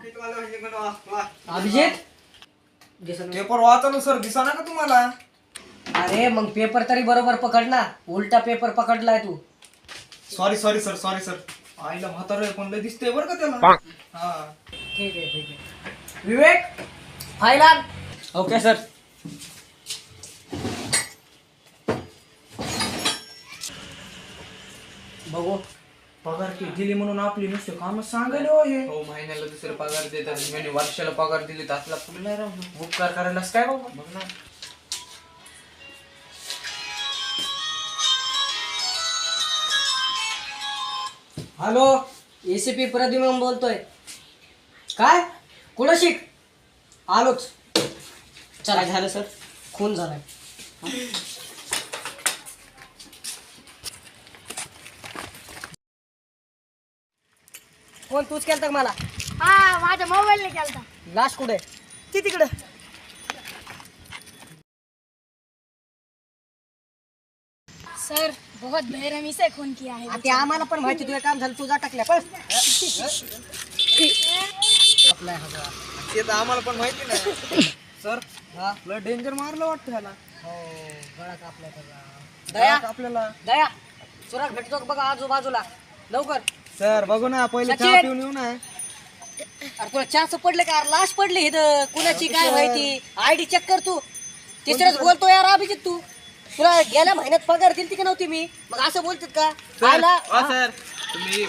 Abhijit paper वाचलो sir, दिसा ना का तुम्हाला? अरे मग पेपर तरी बरोबर पकड ना, उलटा पेपर पकडलाय तू. Sorry sir. आईला म्हातारं पण लय दिसतंय बरं का त्याला. हा ठीक आहे. विवेक फाईल आण. Okay sir. बघू. पगार की दिली म्हणून आपली नुसते कामच सांगायला हो हे. हो, महिन्याला दुसरे पगार देतात, म्हणजे वर्षाला पगार दिली तर असला पुढे नाही राहू. उपकार करायलाच काय बाबा. बघ ना. हॅलो, एसीपी प्रद्युमन बोलतोय. काय कुठं शिक? आलोच. चला झालं सर, खून झालाय. कोण तूच केलता का मला? हा, माझ्या मोबाईलने केलता. लास्ट कुठे? ती तिकडं. सर बहुत बेरहमी से खून किया है. ते आम्हाला पण माहिती, तुझं काम झालं, तुझा टाकल्या पण आपला ते तर आम्हाला पण माहिती नाही. सर हा लय डेंजर मारलं वाटतं ह्याला. हो, गळा कापलाय त्याचा. दया आपल्याला दया सुराग भेटतो का बघा आजूबाजूला लवकर. सर बघू ना, पहिले सचिन! चहा पिऊन येऊ ना. अरे तुला चहाचं पडलं का? लाश पडली इथं, कुणाची काय माहिती? आयडी चेक कर तू. तिसरंच बोलतो यार अभिजित तू. तुला गेल्या महिन्यात पगार दिली की नव्हती मी? मग असं बोलतात का? आला सर तुम्ही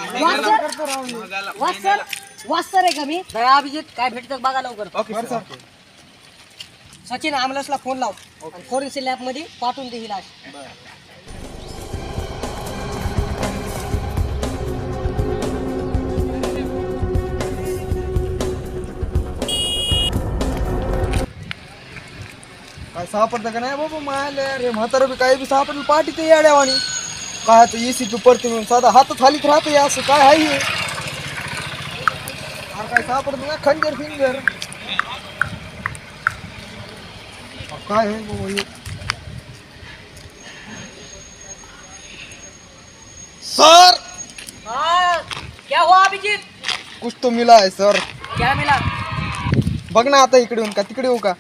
वाचतर आहे का मी? दया अभिजित काय भेटत बघा लवकर. Okay sir. सचिन ॲम्ब्युलन्सला फोन लाव आणि फोरेन्सिक लॅब मध्ये पाठवून दे ही लाश. काय सापडतं का नाही बाबा? मायला रे म्हातारं बी काही बी सापडलं पाठी ते येड्यावानी. काय तर ECP पडते म्हणून साधा हात खालीच राहतं असं काय आहे हे? अरे काय सापडतं ना, खंजर फिंगर काय आहे बाबा हे? सर हाँ, क्या हुआ अभिजित? कुछ तो मिला है सर. क्या मिला? बघ ना आता इकडे येऊन का तिकडे येऊ का?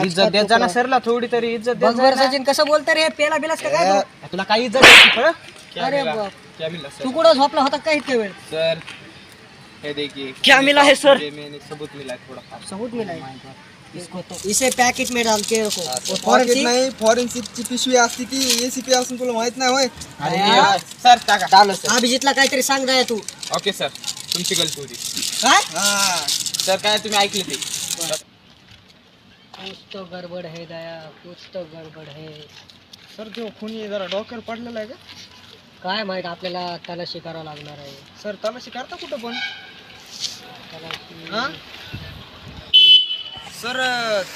इज्जत देत जा ना सरला, थोडी तरी इज्जत बघ बरं सचिन कसं बोलतं रे, पेला बिलास का काय तू? तुला काही इज्जत द्यायची खरं? अरे बाप, क्या मिला तू कुठं झोपला होता काय इतके वेळ? सर? ये देखिए क्या मिला है सर? ये मैंने सबूत मिला है थोड़ा. सबूत मिला है इसको तो इसे पैकेट में डाल के रखो. और फॉरेन्सिक फॉरेंसिक नाही, फॉरेन्सिकची पिशवी असते ती. ECP असून तुला माहित नाही होय? सर टाका. डालो सर. अभिजितला काहीतरी सांग जाय तू. ओके सर, तुमची गलती होती. काय? हा सर काय तुम्ही ऐकले ते? कुछ तो गडबड है दया, कुछ तो गडबड है. सर तो खुनी जरा डोक्यावर पडलेला आहे का? काय माहित, आपल्याला तलाशी करावं लागणार आहे. सर तलाशी करता कुठं पण? तलाशी. हा? सर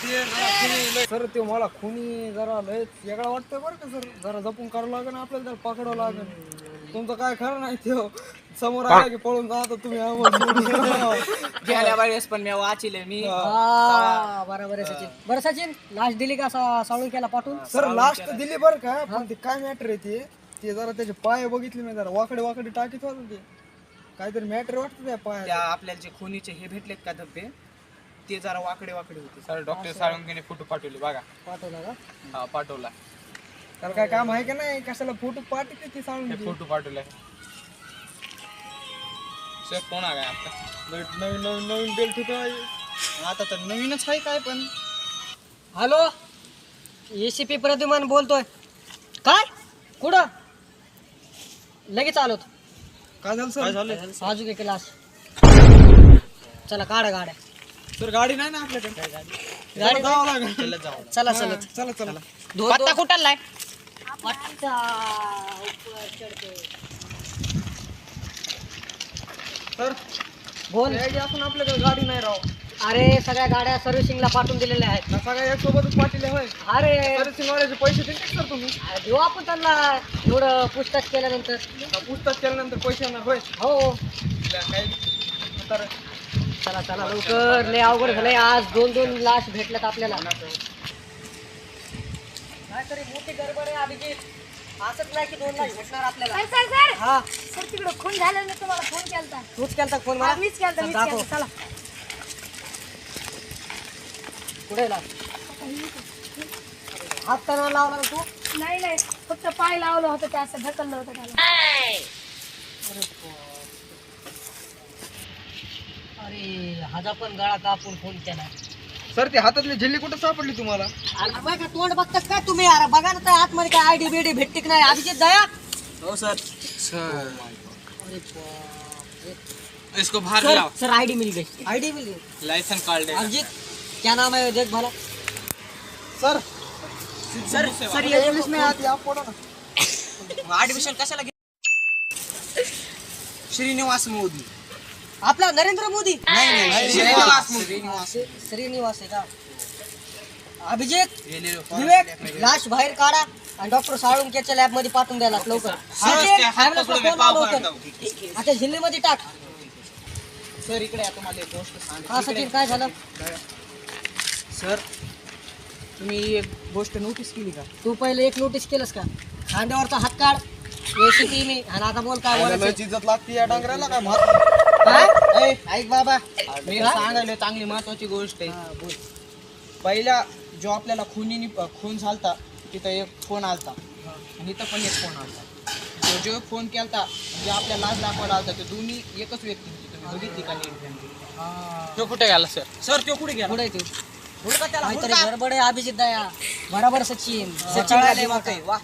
ते सर ते मला खुनी जरा लय वेगळा वाटतंय बरं का सर. जरा जपून करावं लागेल आपल्याला, त्याला पकडावं लागेल. तुमचं काय खरं नाही ते समोर आला की पळून जाता तुम्ही आम्हाला. गेल्या वेळेस पण मी वाचिले मी. हा, बरोबर आहे सचिन. बरं सचिन, लाश दिली का साळुंक्याला पाठवून? सर लास्ट दिली बरं का, पण ते काय मॅटर आहे ते जरा त्याचे पाय बघितले मी, जरा वाकडे टाकीत होते ते. काहीतरी मॅटर वाटतं त्या पाय. त्या आपल्याला जे खुनीचे हे भेटलेत का धब्बे, ते जरा वाकडे होते. सर डॉक्टर साळुंकेने फोटो पाठवले बघा. पाठवला का? हा पाठवला. त्याला काय काम आहे का नाही? कशाला फोटो पाठवते ते सांगून हे फोटो पाठवले. सर कोण आहे आपला? नवीन बेल्ट होतो. आता तर नवीनच आहे काय पण. हॅलो, ECP प्रद्युमन बोलतोय. काय? कुठं? लगेच आलोत. काय झालं सर? साजूक एक लाश. चला काढा गाड्या. सर गाडी नाही ना आपल्याकडे. गाडी जावं लागेल. चला चला पत्ता कुठला सर बोल. यायची असून आपल्याकडे गाडी नाही राव. अरे सगळ्या गाड्या सर्व्हिसिंगला पाठवून दिलेल्या आहेत. सगळ्या एक सोबतच पाठीले होय. अरे सर्व्हिसिंग वाल्याचे पैसे देते सर तुम्ही? देऊ आपण त्यांना एवढं पूछताछ केल्यानंतर. पूछताछ केल्यानंतर पैसे येणार होय? हो. काय तर चला लवकर, लय अवघड झालंय. आज 2 लाश भेटल्यात आपल्याला. काहीतरी मोठी गडबड आहे अभिजित. असंच नाही की 2 लाख भेटणार आपल्याला. सर सर सर हा सर तिकडे खून झाला मी तुम्हाला फोन केलता. तूच केलता फोन हा, मला. मीच केलता चल, मीच दाखव. केलता चला. कुठे ना हात तर लावला ना तू. नाही नाही फक्त पाय लावलं होतं ते असं ढकललं होतं त्याला. अरे हाजा पण गळा कापून फोन केला. सर ती हातातली झिल्ली कुठं सापडली तुम्हाला? अरे बघ का तोंड बघतात काय तुम्ही? अरे बघा ना त्या आतमध्ये काय आयडी बिडी भेटते की नाही. अभिजित दया. हो सर. अरे इसको बाहर सर लाओ. सर आईडी मिल गई. आईडी मिल गई. लाइसेंस कार्ड है. अभिजीत क्या नाम है देख भला. सर सर सर ये इंग्लिश में आती आप पढ़ो ना. एडमिशन कशाला घेतलं? श्रीनिवास मोदी. आपला नरेंद्र मोदी. नाही श्रीनिवास मोदी. श्रीनिवास आहे का? अभिजित विवेक लाश बाहेर काढा आणि डॉक्टर साळुंकेच्या लॅब मध्ये पाठवून द्यायला लवकर. आता जिल्ह्यामध्ये टाक. सर इकडे आता मला एक गोष्ट सांग. हा सचिन काय झालं? सर तुम्ही एक गोष्ट नोटीस केली का? तू पहिले एक नोटीस केलंस का? खांद्यावरचा हात काढ. एसीपी मी आणि आता बोल काय बोलायचं. इज्जत लागते या डांगऱ्याला काय महत्व? काय? ए, ऐक बाबा मी सांगायला चांगली महत्वाची गोष्ट आहे. हा, बोल. पहिला जो आपल्याला खून झालता तिथं एक फोन आलता आणि इथं पण एक फोन आलता. तो जो फोन केलता जे आपल्या लाच दाखवायला आलता ते दोन्ही एकच व्यक्ती होती. तुम्ही बघितली का नीट? तो कुठे गेला सर? सर तो कुठे गेला? पुढे तू हुडका त्याला, काहीतरी हुडका. गडबड आहे. अभिजित दया बरोबर सचिन. सचिन सचिन दिमाग आहे. वाह